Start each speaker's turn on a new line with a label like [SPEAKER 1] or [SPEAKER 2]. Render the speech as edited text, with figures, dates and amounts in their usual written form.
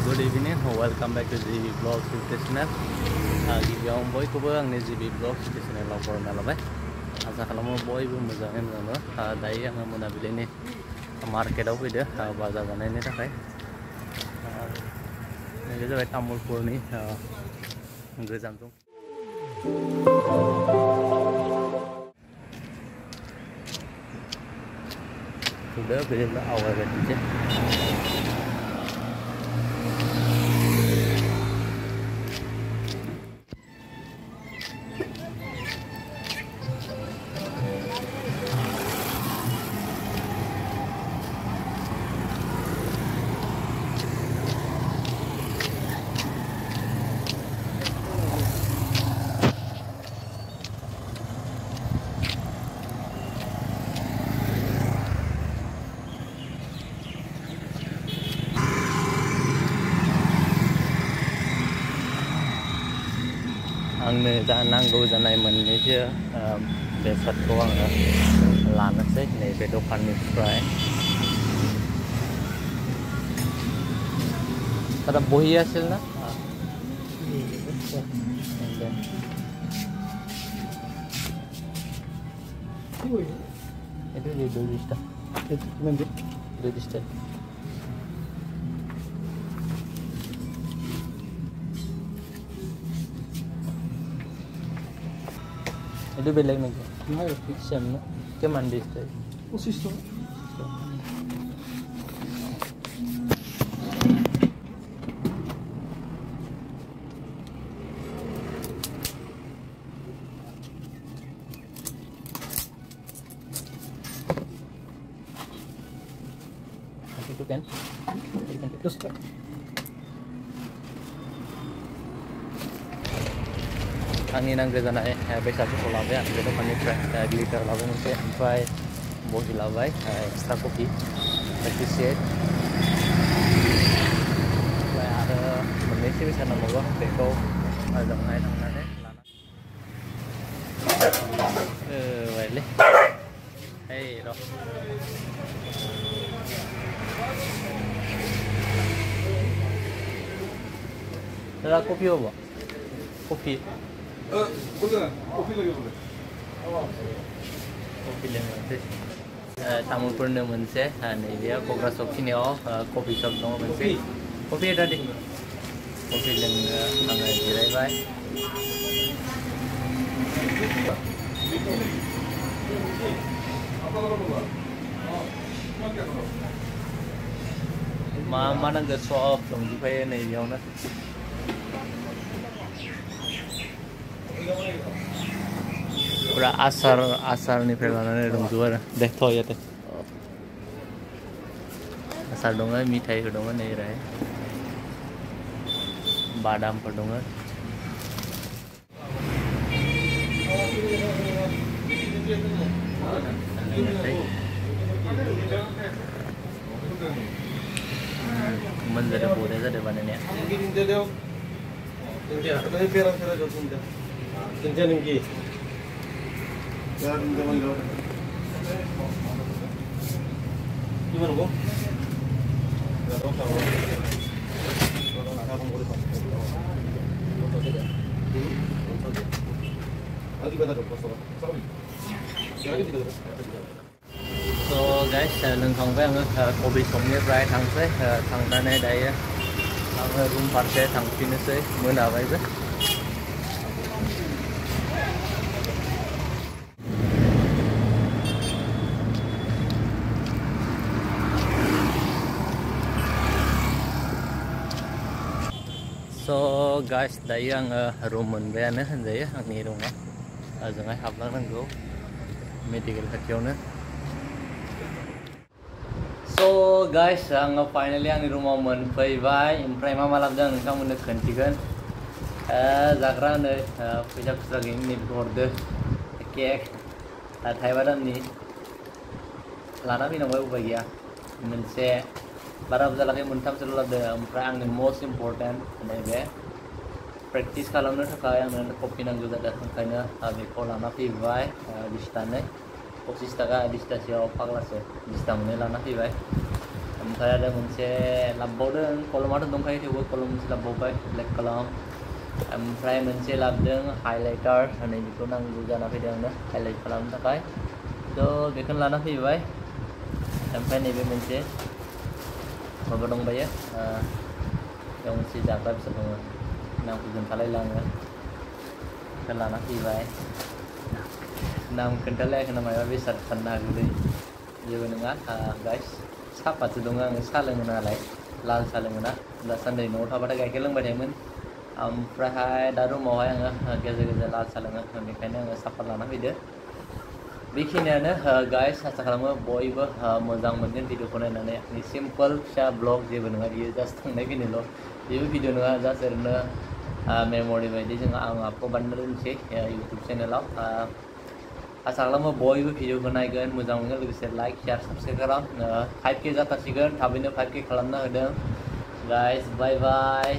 [SPEAKER 1] Good evening, welcome back to GB Vlog YouTube channel. गिबियाव बयखौबो आंनि GB Vlog YouTube channel बरायना लाबाय। आसा खालामो बयबो मोजाङै मोजां दङ। दायो आङो मोनाबिलिनि मार्केटाव फैदो बाजार जानायनि थाखाय। नैबे जाबाय तामुलपुरनि गोजाम जं। Udah beda awal aja. आंनो नांगौ जानाय मोननैसो बेसादखौ आङो लानोसै नैबे दखाननिफ्राय। Ada bohi hasil na? Itu dia 2 juta. Itu nanti 2 juta. Itu belag na kya? Nahi fiction na. Kya mandi is tayo? Usi store. Itu kan? Terus kan? Angin naanggo जानाय बेसादफोरखौ लाबाय आं बे दखाननिफ्राय ग्लिटार लाबाय मोनसे ओमफ्राय बहि लाबाय एक्सट्रा कपि एप्रिसिएट ओमफ्राय आरो मोननैसो बेसाद नांबावगौ बेखौ ओजोंहाय थांनानै बायलै ओइ र' दादा कफि होबो कफि Kopi लोंनोसै तामुलपुरनो मोनसे नैबेयाव क'क्राझार सखिनियाव कफि शप दङ मोनसे कफि दादि कफि लोंनो आङो जिरायबाय मा नांगौ सब दंजोबखायो नैबेयावनो पूरा आसारनिफ्राय लानानै दंजोबो आरो देखथ' याते आसार दङ मिथाइफोर दङ नै ओरै बादामफोर दङ मोनजादों बरिया जादों बानायनाया Gimana Bu? Enggak tahu kalau So guys, नोंथांबाय आङो कफि शपनिफ्राय थांसै थांनानै दायो आङो रुम फारसे थांफिननोसै मोनाबायबो So guys, दायो आङो रुम मोनबायानो होनजायो आंनि रुमा ओजोंहाय हाबलांनांगौ मेडिकेल खाथियावनो So guys, आङो फाइनालि आंनि रुमाव मोनफैबाय ओमफ्राय मा लाबोदों नोंथांमोननो खोन्थिगोन जाग्रा नै फैसा खुस्रा गैयिनि नैबेखौ हरदो केक थाइबा दामनि लाना फैनांबाय उपाय गैया मोनसे बारा बुरजा लागाय मोनथामसोल' लाबोदों ओमफ्राय आंनि मोस्ट इम्पर्टेन्ट नैबे प्रेक्टिस खालामनो थाखाय आंनो कफि नांगौ जादों ओंखायनो बेखौ लाना फैबाय 20 तानै 25 ताका 20 तासेयाव फाग्लासो 20 ता मोननै लाना फैबाय ओमफ्राय आरो मोनसे लाबोबावदों कलमाथ' दंखायो थेवबो कलम मोनसे लाबोबावबाय ब्लेक कलम ओमफ्राय मोनसे लाबोदों हाइलाइटार नै बेखौ नांगौ जाना फैदों आंनो हाइलाइट खालामनो थाखाय थ' बेखौनो लाना फैबाय ओमफ्राय नैबे मोनसे माबा दंबायो बेयाव मोनसे जाग्रा बेसाद दङ नामखौ खोन्थालायला आङो बेखौ लाना फैबाय नाम खोन्थालायाखै ना माबा बेसाद साननो हागौ दै जेबो नङा गाइस साहापातसो दङ आङो साहा लोङो नालाय लाल साहा लोङो ना दासान्दि न'आव थाबाथाय गाइखेर लोंबाय थायोमोन ओमफ्रायहाय दा रुमावहाय आङो गेजेर गेजेर लाल साहा लोङो बेनिखायनो आङो साहापात लाना फैदो बेखिनियानो गाइस आसा खालामो बयबो मोजां मोनगोन भिडिअखौ नायनानै आंनि सिम्पोल फिसा ब्लग जेबो नङा बियो जास्ट थांनाय फैनायल' जेबो भिडिअ नङा जास्ट ओरैनो मेम'रि बायदि जोङो आं आपल'ड बानायना दोनसै इउटुब चेनेलाव आसा खालामो बयबो भिडिअखौ नायगोन मोजां मोनगोन लोगोसे लाइक शेयार साबस्क्राइब खालाम 5K जाथारसिगोन थाबैनो 5K खालामना होदों गाइस बाय बाय